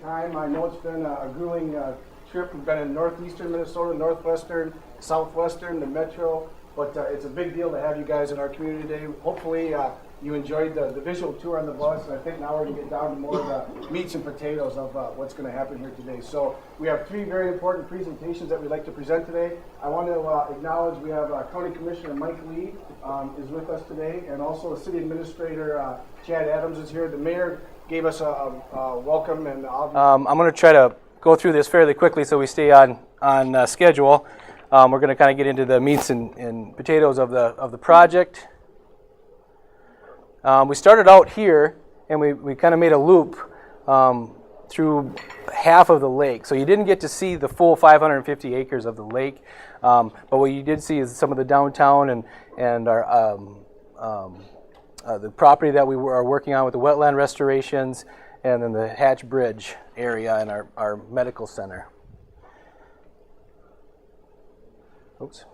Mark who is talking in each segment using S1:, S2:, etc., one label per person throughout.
S1: time. I know it's been a grueling trip. We've been in northeastern Minnesota, northwestern, southwestern, the metro, but it's a big deal to have you guys in our community today. Hopefully you enjoyed the visual tour on the bus, and I think now we're going to get down to more of the meats and potatoes of what's going to happen here today. So we have three very important presentations that we'd like to present today. I want to acknowledge we have County Commissioner Mike Lee is with us today, and also the City Administrator Chad Adams is here. The Mayor gave us a welcome, and I'm going to try to go through this fairly quickly so we stay on schedule. We're going to kind of get into the meats and potatoes of the project. We started out here, and we kind of made a loop through half of the lake. So you didn't get to see the full 550 acres of the lake, but what you did see is some of the downtown and our the property that we are working on with the wetland restorations, and then the Hatch Bridge area and our medical center. Oops.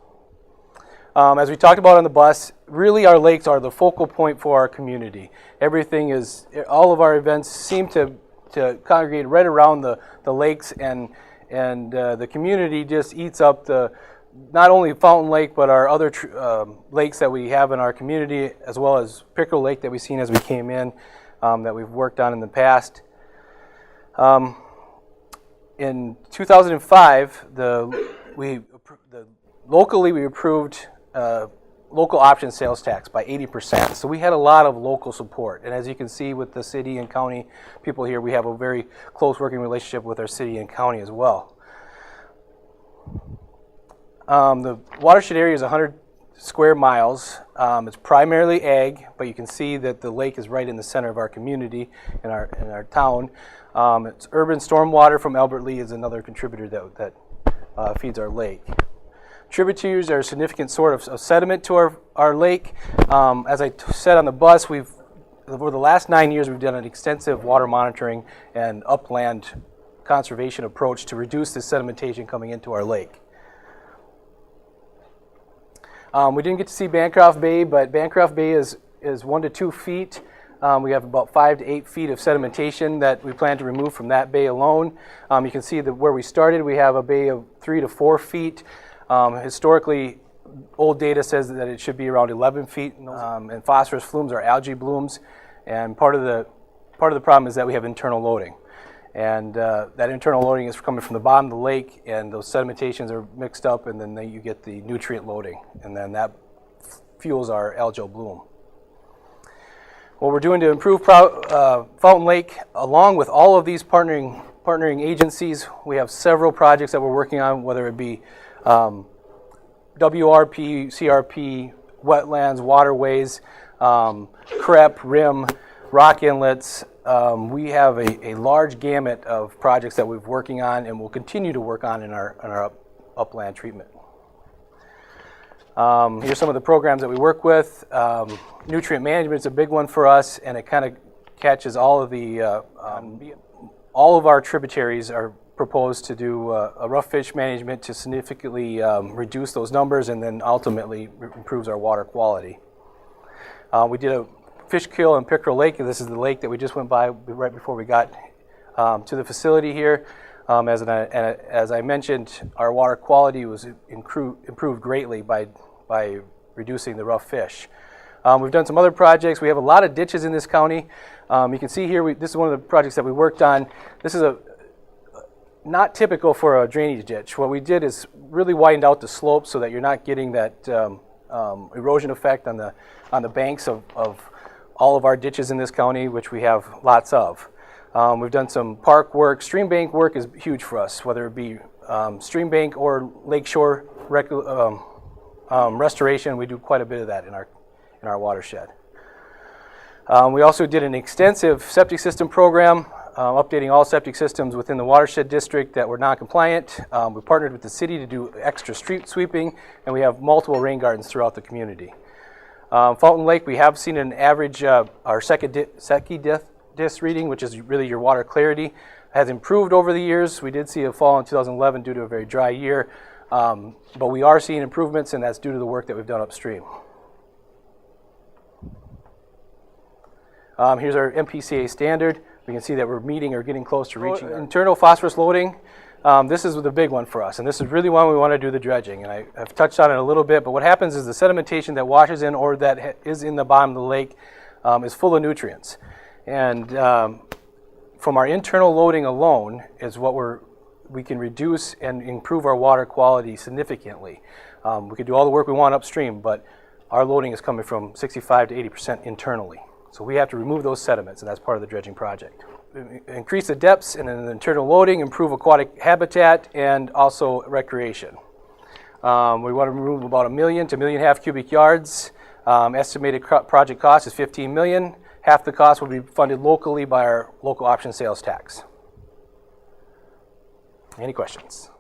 S1: As we talked about on the bus, really our lakes are the focal point for our community. All of our events seem to congregate right around the lakes, and the community just eats up not only Fountain Lake, but our other lakes that we have in our community, as well as Pickerel Lake that we've seen as we came in, that we've worked on in the past. In 2005, locally we approved local option sales tax by 80%. So we had a lot of local support. And as you can see with the city and county people here, we have a very close working relationship with our city and county as well. The watershed area is 100 square miles. It's primarily ag, but you can see that the lake is right in the center of our community in our town. It's urban stormwater from Albert Lee is another contributor that feeds our lake. Tributaries are a significant source of sediment to our lake. As I said on the bus, over the last 9 years, we've done an extensive water monitoring and upland conservation approach to reduce the sedimentation coming into our lake. We didn't get to see Bancroft Bay, but Bancroft Bay is 1 to 2 feet. We have about 5 to 8 feet of sedimentation that we plan to remove from that bay alone. You can see that where we started, we have a bay of 3 to 4 feet. Historically, old data says that it should be around 11 feet, and phosphorus flumes are algae blooms, and part of the problem is that we have internal loading, and that internal loading is coming from the bottom of the lake, and those sedimentations are mixed up, and then you get the nutrient loading, and then that fuels our algal bloom. What we're doing to improve Fountain Lake, along with all of these partnering agencies, we have several projects that we're working on, whether it be WRP, CRP, wetlands, waterways, CREP, RIM, rock inlets. We have a large gamut of projects that we're working on and will continue to work on in our upland treatment. Here's some of the programs that we work with. Nutrient management is a big one for us, and it kind of catches all of our tributaries are proposed to do a rough fish management to significantly reduce those numbers, and then ultimately improves our water quality. We did a fish kill in Pickerel Lake, and this is the lake that we just went by right before we got to the facility here. As I mentioned, our water quality was improved greatly by reducing the rough fish. We've done some other projects. We have a lot of ditches in this county. You can see here, this is one of the projects that we worked on. This is not typical for a drainage ditch. What we did is really widened out the slope so that you're not getting that erosion effect on the banks of all of our ditches in this county, which we have lots of. We've done some park work. Stream bank work is huge for us, whether it be stream bank or lakeshore restoration. We do quite a bit of that in our watershed. We also did an extensive septic system program, updating all septic systems within the watershed district that were non-compliant. We partnered with the city to do extra street sweeping, and we have multiple rain gardens throughout the community. Fountain Lake, we have seen an average, our Secchi DIS reading, which is really your water clarity, has improved over the years. We did see a fall in 2011 due to a very dry year, but we are seeing improvements, and that's due to the work that we've done upstream. Here's our MPCA standard. we can see that we're meeting or getting close to reaching internal phosphorus loading. This is the big one for us, and this is really when we want to do the dredging. And I've touched on it a little bit, but what happens is the sedimentation that washes in or that is in the bottom of the lake is full of nutrients. And from our internal loading alone is what we can reduce and improve our water quality significantly. We could do all the work we want upstream, but our loading is coming from 65 to 80% internally. So we have to remove those sediments, and that's part of the dredging project. Increase the depths and then the internal loading, improve aquatic habitat, and also recreation. We want to remove about 1 million to 1.5 million cubic yards. Estimated project cost is $15 million. Half the cost will be funded locally by our local option sales tax. Any questions?